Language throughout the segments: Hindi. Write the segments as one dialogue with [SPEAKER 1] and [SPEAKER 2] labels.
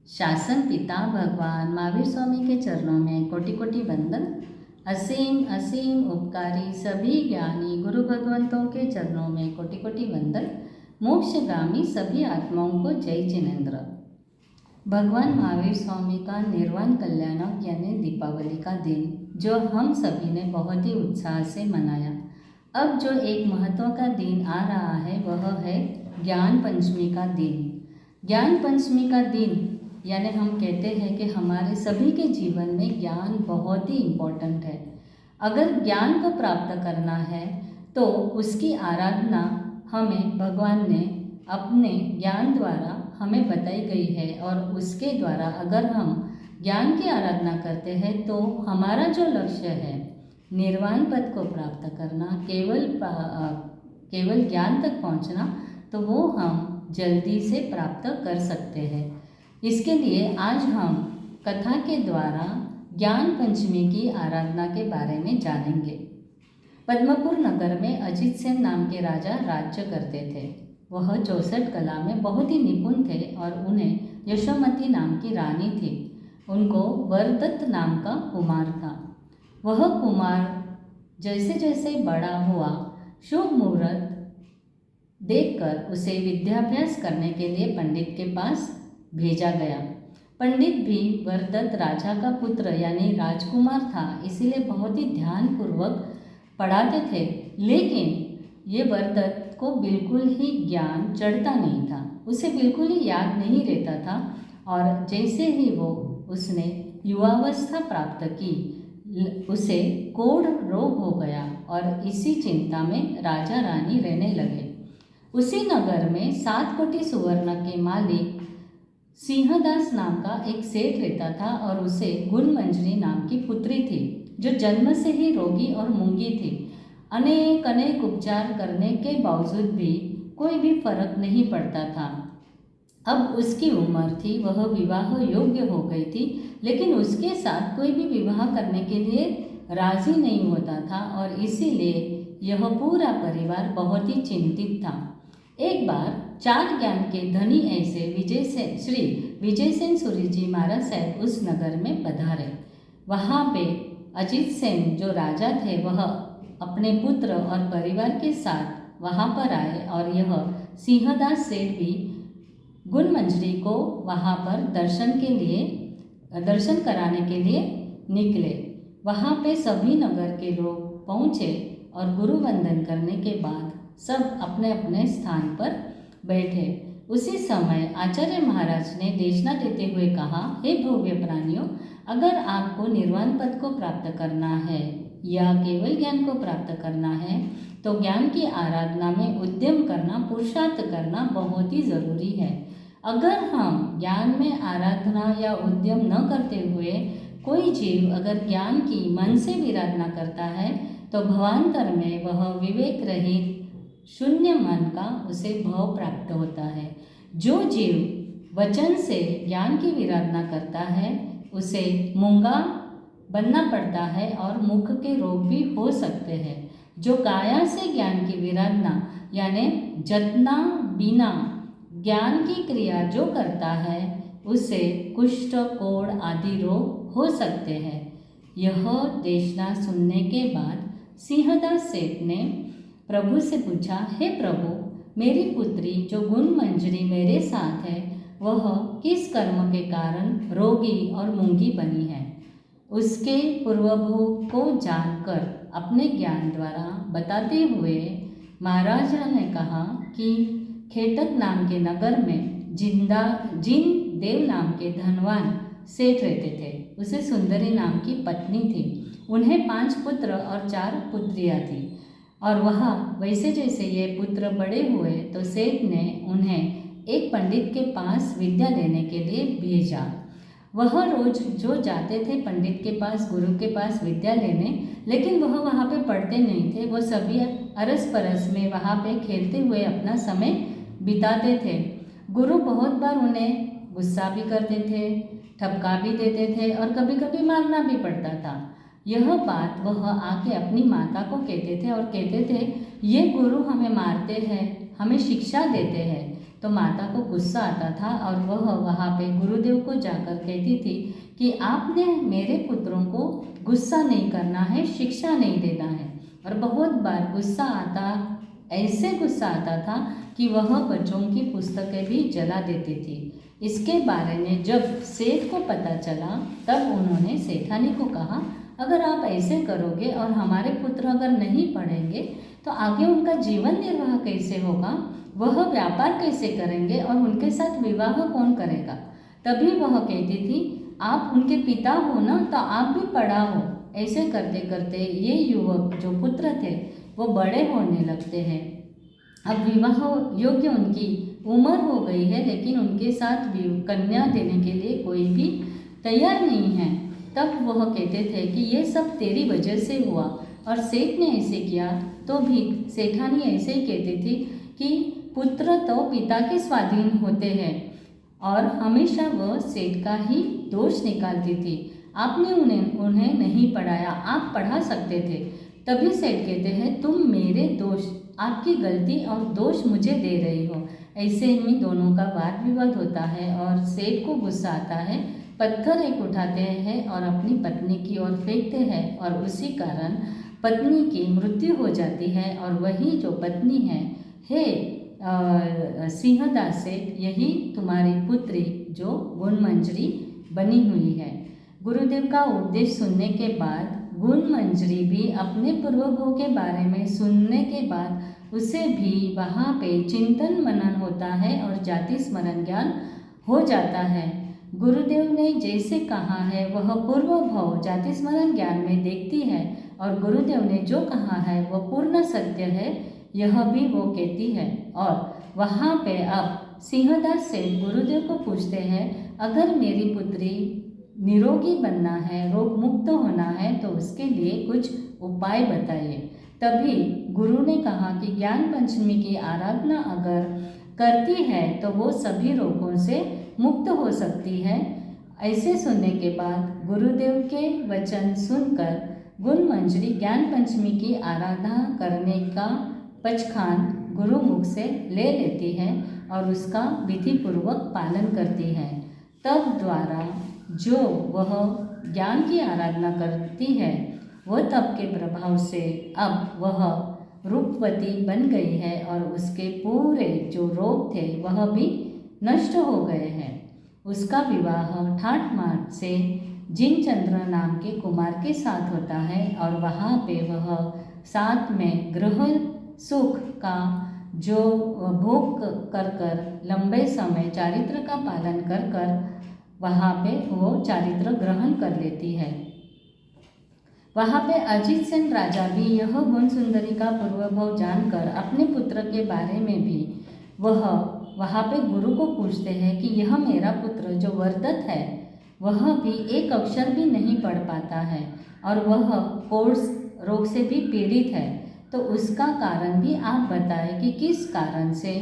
[SPEAKER 1] शासन पिता भगवान महावीर स्वामी के चरणों में कोटि कोटि वंदन। असीम असीम उपकारी सभी ज्ञानी गुरु भगवंतों के चरणों में कोटि कोटि वंदन। मोक्षगामी सभी आत्माओं को जय जिनेन्द्र। भगवान महावीर स्वामी का निर्वाण कल्याणक यानी दीपावली का दिन जो हम सभी ने बहुत ही उत्साह से मनाया। अब जो एक महत्व का दिन आ रहा है वह है ज्ञान पंचमी का दिन। ज्ञान पंचमी का दिन यानी हम कहते हैं कि हमारे सभी के जीवन में ज्ञान बहुत ही इम्पोर्टेंट है। अगर ज्ञान को प्राप्त करना है तो उसकी आराधना हमें भगवान ने अपने ज्ञान द्वारा हमें बताई गई है, और उसके द्वारा अगर हम ज्ञान की आराधना करते हैं तो हमारा जो लक्ष्य है निर्वाण पद को प्राप्त करना, केवल ज्ञान तक पहुंचना, तो वो हम जल्दी से प्राप्त कर सकते हैं। इसके लिए आज हम कथा के द्वारा ज्ञान पंचमी की आराधना के बारे में जानेंगे। पद्मपुर नगर में अजित सेन नाम के राजा राज्य करते थे। वह 64 कला में बहुत ही निपुण थे और उन्हें यशोमती नाम की रानी थी। उनको वरदत्त नाम का कुमार था। वह कुमार जैसे जैसे बड़ा हुआ, शुभ मुहूर्त देखकर उसे विद्याभ्यास करने के लिए पंडित के पास भेजा गया। पंडित भी वरदत्त राजा का पुत्र यानी राजकुमार था, इसीलिए बहुत ही ध्यानपूर्वक पढ़ाते थे। लेकिन ये वरदत्त को बिल्कुल ही ज्ञान चढ़ता नहीं था, उसे बिल्कुल ही याद नहीं रहता था। और जैसे ही उसने युवावस्था प्राप्त की, उसे कोढ़ रोग हो गया और इसी चिंता में राजा रानी रहने लगे। उसी नगर में 7 कोटि सुवर्ण के मालिक सिंहदास नाम का एक सेठ रहता था और उसे गुणमंजरी नाम की पुत्री थी जो जन्म से ही रोगी और मूंगी थी। अनेक अनेक उपचार करने के बावजूद भी कोई भी फर्क नहीं पड़ता था। अब उसकी उम्र थी, वह विवाह योग्य हो गई थी, लेकिन उसके साथ कोई भी विवाह करने के लिए राजी नहीं होता था और इसीलिए यह पूरा परिवार बहुत ही चिंतित था। एक बार 4 ज्ञान के धनी ऐसे श्री विजय सेन सूरी जी महाराज साहब उस नगर में पधारे। वहाँ पे अजित सेन जो राजा थे वह अपने पुत्र और परिवार के साथ वहाँ पर आए और यह सिंहदास सेठ भी गुणमंजरी को वहाँ पर दर्शन कराने के लिए निकले। वहाँ पे सभी नगर के लोग पहुँचे और गुरु वंदन करने के बाद सब अपने अपने स्थान पर बैठे। उसी समय आचार्य महाराज ने देशना देते हुए कहा, हे भव्य प्राणियों, अगर आपको निर्वाण पद को प्राप्त करना है या केवल ज्ञान को प्राप्त करना है तो ज्ञान की आराधना में उद्यम करना, पुरुषार्थ करना बहुत ही ज़रूरी है। अगर हम ज्ञान में आराधना या उद्यम न करते हुए कोई जीव अगर ज्ञान की मन से विराधना करता है तो भवांतर में वह विवेक रहित शून्य मन का उसे भाव प्राप्त होता है। जो जीव वचन से ज्ञान की विराधना करता है उसे मूंगा बनना पड़ता है और मुख के रोग भी हो सकते हैं। जो काया से ज्ञान की विराधना यानी जतना बिना ज्ञान की क्रिया जो करता है उसे कुष्ठ, कोढ़ आदि रोग हो सकते हैं। यह देशना सुनने के बाद सिंहदास सेठ ने प्रभु से पूछा, हे प्रभु, मेरी पुत्री जो गुणमंजरी मेरे साथ है वह किस कर्म के कारण रोगी और मूंगी बनी है? उसके पूर्वभोग को जानकर अपने ज्ञान द्वारा बताते हुए महाराजा ने कहा कि खेटक नाम के नगर में जिन देव नाम के धनवान सेठ रहते थे, उसे सुंदरी नाम की पत्नी थी। उन्हें 5 पुत्र और 4 पुत्रियाँ थी और वहाँ वैसे जैसे ये पुत्र बड़े हुए तो सेठ ने उन्हें एक पंडित के पास विद्या लेने के लिए भेजा। वह रोज जो जाते थे पंडित के पास, गुरु के पास विद्या लेने, लेकिन वह वहाँ पे पढ़ते नहीं थे। वो सभी अरस परस में वहाँ पे खेलते हुए अपना समय बिताते थे। गुरु बहुत बार उन्हें गुस्सा भी करते थे, ठपका भी देते थे और कभी कभी मारना भी पड़ता था। यह बात वह आके अपनी माता को कहते थे और कहते थे, ये गुरु हमें मारते हैं, हमें शिक्षा देते हैं, तो माता को गुस्सा आता था और वह वहाँ पे गुरुदेव को जाकर कहती थी कि आपने मेरे पुत्रों को गुस्सा नहीं करना है, शिक्षा नहीं देना है। और बहुत बार गुस्सा आता, ऐसे गुस्सा आता था कि वह बच्चों की पुस्तकें भी जला देती थी। इसके बारे में जब सेठ को पता चला तब उन्होंने सेठानी को कहा, अगर आप ऐसे करोगे और हमारे पुत्र अगर नहीं पढ़ेंगे तो आगे उनका जीवन निर्वाह कैसे होगा, वह व्यापार कैसे करेंगे और उनके साथ विवाह कौन करेगा। तभी वह कहती थी, आप उनके पिता हो ना, तो आप भी पढ़ाओ। ऐसे करते करते ये युवक जो पुत्र थे वो बड़े होने लगते हैं। अब विवाह योग्य उनकी उम्र हो गई है, लेकिन उनके साथ कन्या देने के लिए कोई भी तैयार नहीं है। तब वह कहते थे कि ये सब तेरी वजह से हुआ, और सेठ ने ऐसे किया। तो भी सेठानी ऐसे ही कहती थी कि पुत्र तो पिता के स्वाधीन होते हैं, और हमेशा वह सेठ का ही दोष निकालती थी। आपने उन्हें नहीं पढ़ाया, आप पढ़ा सकते थे। तभी सेठ कहते हैं, तुम मेरे दोष, आपकी गलती और दोष मुझे दे रही हो। ऐसे ही दोनों का वाद विवाद होता है और सेठ को गुस्सा आता है, पत्थर एक उठाते हैं और अपनी पत्नी की ओर फेंकते हैं, और उसी कारण पत्नी की मृत्यु हो जाती है। और वही जो पत्नी है, हे सिंहदास सेठ, यही तुम्हारी पुत्री जो गुणमंजरी बनी हुई है। गुरुदेव का उपदेश सुनने के बाद गुणमंजरी भी अपने पूर्वभोग के बारे में सुनने के बाद उसे भी वहाँ पे चिंतन मनन होता है और जाति स्मरण ज्ञान हो जाता है। गुरुदेव ने जैसे कहा है वह पूर्व भाव जाति स्मरण ज्ञान में देखती है, और गुरुदेव ने जो कहा है वह पूर्ण सत्य है, यह भी वो कहती है। और वहाँ पे अब सिंहदास सेठ गुरुदेव को पूछते हैं, अगर मेरी पुत्री निरोगी बनना है, रोग मुक्त होना है, तो उसके लिए कुछ उपाय बताइए। तभी गुरु ने कहा कि ज्ञान पंचमी की आराधना अगर करती है तो वो सभी रोगों से मुक्त हो सकती है। ऐसे सुनने के बाद गुरुदेव के वचन सुनकर गुणमंजरी ज्ञान पंचमी की आराधना करने का पचखान गुरुमुख से ले लेती है और उसका विधि पूर्वक पालन करती है। तब द्वारा जो वह ज्ञान की आराधना करती है वह तप के प्रभाव से अब वह रूपवती बन गई है, और उसके पूरे जो रोग थे वह भी नष्ट हो गए हैं। उसका विवाह ठाठ माठ से जिनचंद्र नाम के कुमार के साथ होता है, और वहाँ पे वह साथ में गृह सुख का जो भोग कर कर लंबे समय चारित्र का पालन कर कर वहाँ पे वो चारित्र ग्रहण कर लेती है। वहाँ पे अजित सेन राजा भी यह गुण सुंदरी का पूर्वभाव जानकर अपने पुत्र के बारे में भी वह वहाँ पे गुरु को पूछते हैं कि यह मेरा पुत्र जो वर्दत है वह भी एक अक्षर भी नहीं पढ़ पाता है, और वह कोर्स रोग से भी पीड़ित है, तो उसका कारण भी आप बताएं कि किस कारण से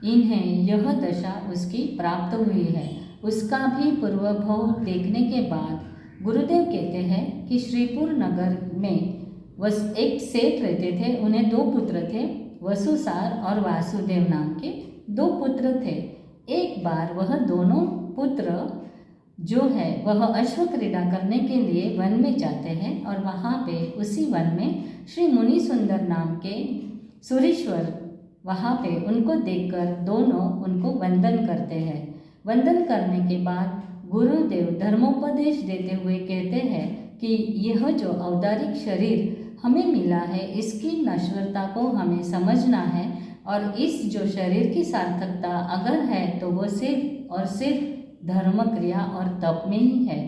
[SPEAKER 1] इन्हें यह दशा उसकी प्राप्त हुई है। उसका भी पूर्वभाव देखने के बाद गुरुदेव कहते हैं कि श्रीपुर नगर में एक सेठ रहते थे। उन्हें दो पुत्र थे, वसुसार और वासुदेव नाम के दो पुत्र थे। एक बार वह दोनों पुत्र जो है वह अश्व क्रीड़ा करने के लिए वन में जाते हैं, और वहाँ पे उसी वन में श्री मुनि सुंदर नाम के सुरेश्वर वहाँ पे उनको देखकर दोनों उनको वंदन करते हैं। वंदन करने के बाद गुरुदेव धर्मोपदेश देते हुए कहते हैं कि यह जो औदारिक शरीर हमें मिला है इसकी नश्वरता को हमें समझना है, और इस जो शरीर की सार्थकता अगर है तो वो सिर्फ और सिर्फ धर्म क्रिया और तप में ही है।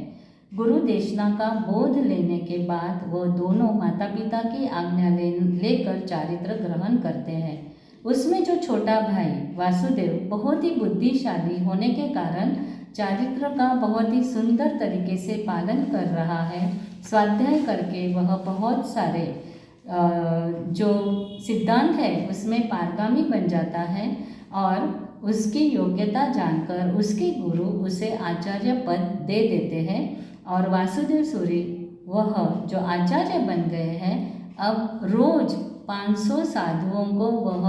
[SPEAKER 1] गुरु देशना का बोध लेने के बाद वो दोनों माता पिता की आज्ञा लेकर चारित्र ग्रहण करते हैं। उसमें जो छोटा भाई वासुदेव बहुत ही बुद्धिशाली होने के कारण चारित्र का बहुत ही सुंदर तरीके से पालन कर रहा है। स्वाध्याय करके वह बहुत सारे जो सिद्धांत है उसमें पारगामी बन जाता है, और उसकी योग्यता जानकर उसके गुरु उसे आचार्य पद दे देते हैं, और वासुदेव सूरी वह जो आचार्य बन गए हैं अब रोज 500 साधुओं को वह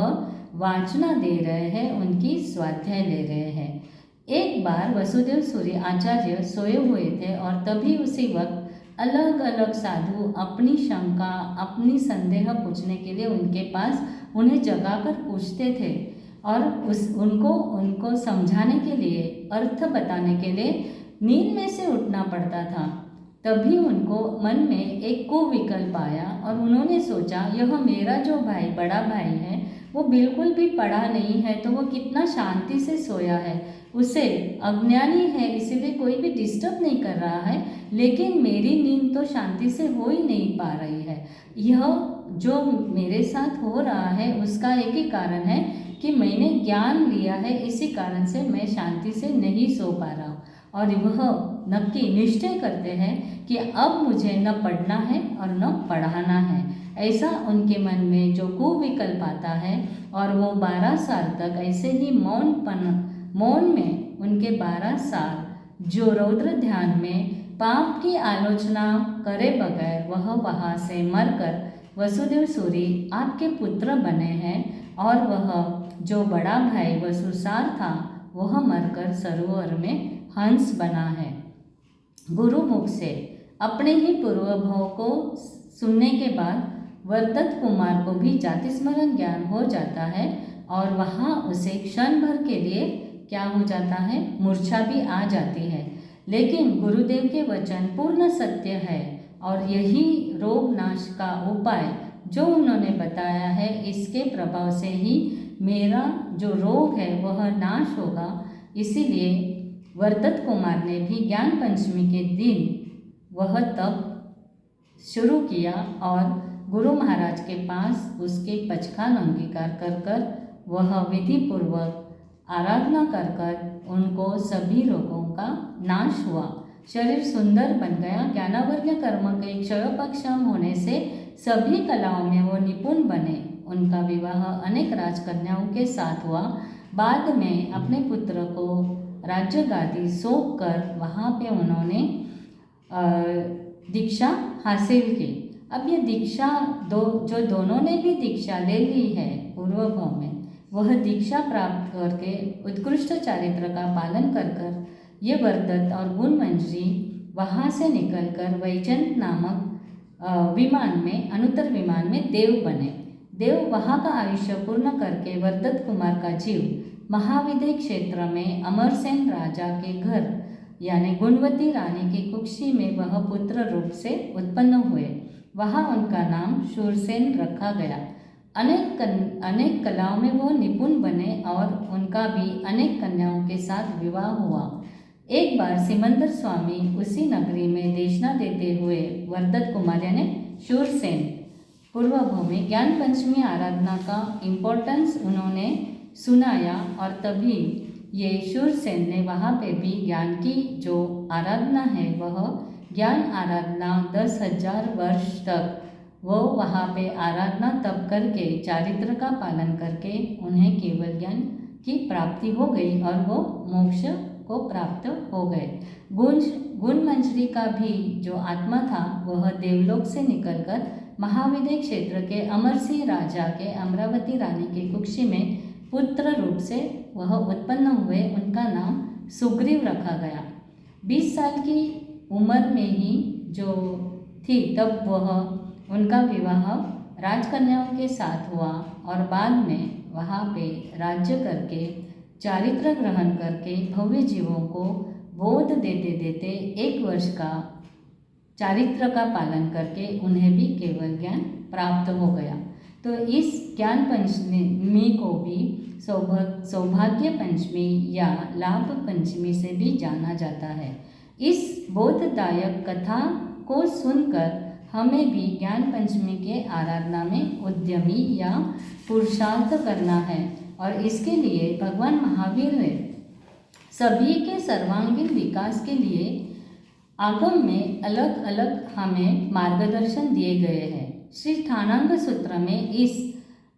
[SPEAKER 1] वाचना दे रहे हैं, उनकी स्वाध्याय ले रहे हैं। एक बार वसुदेव सूर्य आचार्य सोए हुए थे और तभी उसी वक्त अलग अलग साधु अपनी शंका, अपनी संदेह पूछने के लिए उनके पास उन्हें जगाकर पूछते थे और उनको समझाने के लिए, अर्थ बताने के लिए नींद में से उठना पड़ता था। तभी उनको मन में एक कुविकल्प आया और उन्होंने सोचा, यह मेरा जो भाई, बड़ा भाई है, वो बिल्कुल भी पढ़ा नहीं है, तो वो कितना शांति से सोया है, उसे अज्ञानी है इसलिए कोई भी डिस्टर्ब नहीं कर रहा है, लेकिन मेरी नींद तो शांति से हो ही नहीं पा रही है। यह जो मेरे साथ हो रहा है उसका एक ही कारण है कि मैंने ज्ञान लिया है, इसी कारण से मैं शांति से नहीं सो पा रहा हूँ। और वह नक्की निश्चय करते हैं कि अब मुझे न पढ़ना है और न पढ़ाना है। ऐसा उनके मन में जो कुविकल्प आता है और वो 12 साल तक ऐसे ही मौन में उनके 12 साल जो रौद्र ध्यान में पाप की आलोचना करे बगैर वह वहाँ से मरकर वसुदेव सूरी आपके पुत्र बने हैं और वह जो बड़ा भाई वसुसार था वह मरकर सरोवर में हंस बना है। गुरु मुख से अपने ही पूर्वभाव को सुनने के बाद वर्तत कुमार को भी जाति स्मरण ज्ञान हो जाता है और वहाँ उसे क्षण भर के लिए क्या हो जाता है, मूर्छा भी आ जाती है। लेकिन गुरुदेव के वचन पूर्ण सत्य है और यही रोग नाश का उपाय जो उन्होंने बताया है, इसके प्रभाव से ही मेरा जो रोग है वह नाश होगा। इसीलिए वर्तत कुमार ने भी ज्ञान पंचमी के दिन वह तप शुरू किया और गुरु महाराज के पास उसके पचखान अंगीकार कर वह विधि पूर्वक आराधना कर उनको सभी रोगों का नाश हुआ। शरीर सुंदर बन गया। ज्ञानावर्य कर्म के क्षयोपक्षम होने से सभी कलाओं में वो निपुण बने। उनका विवाह अनेक राजकन्याओं के साथ हुआ। बाद में अपने पुत्र को राज्य गादी सौंप कर वहाँ पे उन्होंने दीक्षा हासिल की। अब ये दीक्षा जो दोनों ने भी दीक्षा ले ली है पूर्वभाव में, वह दीक्षा प्राप्त करके उत्कृष्ट चारित्र का पालन कर ये वर्तत और गुण मंजरी वहाँ से निकलकर वैजंत नामक विमान में, अनुत्तर विमान में देव बने। देव वहाँ का आयुष्य पूर्ण करके वर्तत कुमार का जीव महाविदय क्षेत्र में अमरसेन राजा के घर यानी गुणवती रानी की कुक्षी में वह पुत्र रूप से उत्पन्न हुए। वहाँ उनका नाम शूरसेन रखा गया। अनेक कलाओं में वो निपुण बने और उनका भी अनेक कन्याओं के साथ विवाह हुआ। एक बार सिमंदर स्वामी उसी नगरी में देशना देते हुए वर्तत कुमार यानी शूरसेन पूर्वभाव में ज्ञान पंचमी आराधना का इम्पोर्टेंस उन्होंने सुनाया और तभी ये शूरसेन ने वहाँ पे भी ज्ञान की जो आराधना है वह ज्ञान आराधना 10,000 वर्ष तक वो वहाँ पे आराधना तप करके चारित्र का पालन करके उन्हें केवल ज्ञान की प्राप्ति हो गई और वो मोक्ष को प्राप्त हो गए। गुण मंजरी का भी जो आत्मा था वह देवलोक से निकलकर महाविदय क्षेत्र के अमरसिंह राजा के अमरावती रानी की कुक्षी में पुत्र रूप से वह उत्पन्न हुए। उनका नाम सुग्रीव रखा गया। 20 साल की उम्र में ही जो थी तब वह उनका विवाह राजकन्याओं के साथ हुआ और बाद में वहाँ पे राज्य करके चारित्र ग्रहण करके भव्य जीवों को बोध देते देते 1 वर्ष का चारित्र का पालन करके उन्हें भी केवल ज्ञान प्राप्त हो गया। तो इस ज्ञान पंचमी को भी सौभाग्य पंचमी या लाभ पंचमी से भी जाना जाता है। इस बोधदायक कथा को सुनकर हमें भी ज्ञान पंचमी के आराधना में उद्यमी या पुरुषार्थ करना है और इसके लिए भगवान महावीर ने सभी के सर्वांगीण विकास के लिए आगम में अलग अलग हमें मार्गदर्शन दिए गए हैं। श्री स्थानांग सूत्र में इस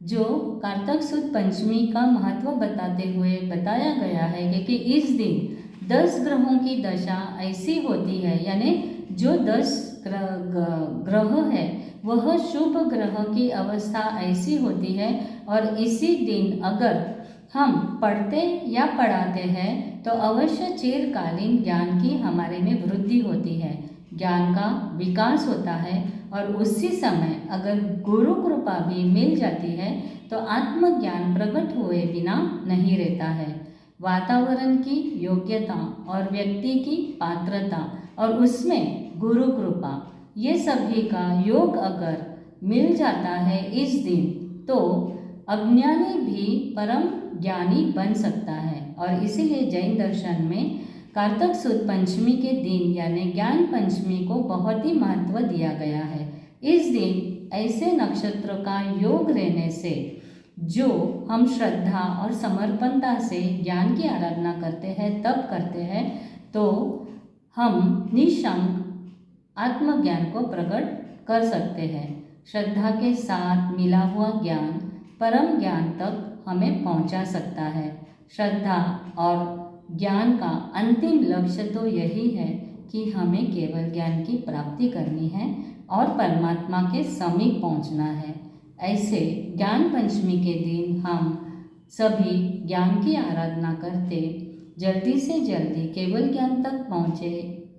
[SPEAKER 1] जो कार्तक सुद पंचमी का महत्व बताते हुए बताया गया है कि इस दिन 10 ग्रहों की दशा ऐसी होती है यानी जो 10 ग्रह है वह शुभ ग्रह की अवस्था ऐसी होती है और इसी दिन अगर हम पढ़ते या पढ़ाते हैं तो अवश्य चिरकालीन ज्ञान की हमारे में वृद्धि होती है, ज्ञान का विकास होता है। और उसी समय अगर गुरु कृपा भी मिल जाती है तो आत्मज्ञान प्रकट हुए बिना नहीं रहता है। वातावरण की योग्यता और व्यक्ति की पात्रता और उसमें गुरु कृपा ये सभी का योग अगर मिल जाता है इस दिन तो अज्ञानी भी परम ज्ञानी बन सकता है। और इसीलिए जैन दर्शन में कार्तिक सुद पंचमी के दिन यानी ज्ञान पंचमी को बहुत ही महत्व दिया गया है। इस दिन ऐसे नक्षत्र का योग रहने से जो हम श्रद्धा और समर्पणता से ज्ञान की आराधना करते हैं तब करते हैं तो हम निशंक आत्मज्ञान को प्रकट कर सकते हैं। श्रद्धा के साथ मिला हुआ ज्ञान परम ज्ञान तक हमें पहुंचा सकता है। श्रद्धा और ज्ञान का अंतिम लक्ष्य तो यही है कि हमें केवल ज्ञान की प्राप्ति करनी है और परमात्मा के समीप पहुंचना है। ऐसे ज्ञान पंचमी के दिन हम सभी ज्ञान की आराधना करते जल्दी से जल्दी केवल ज्ञान तक पहुँचे,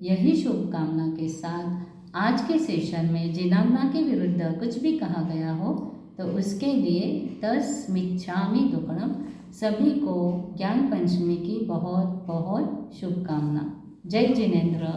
[SPEAKER 1] यही शुभकामना के साथ आज के सेशन में जिनामना के विरुद्ध कुछ भी कहा गया हो तो उसके लिए तस्मिच्छामि दुक्कडम। सभी को ज्ञान पंचमी की बहुत बहुत शुभकामना। जय जिनेंद्र।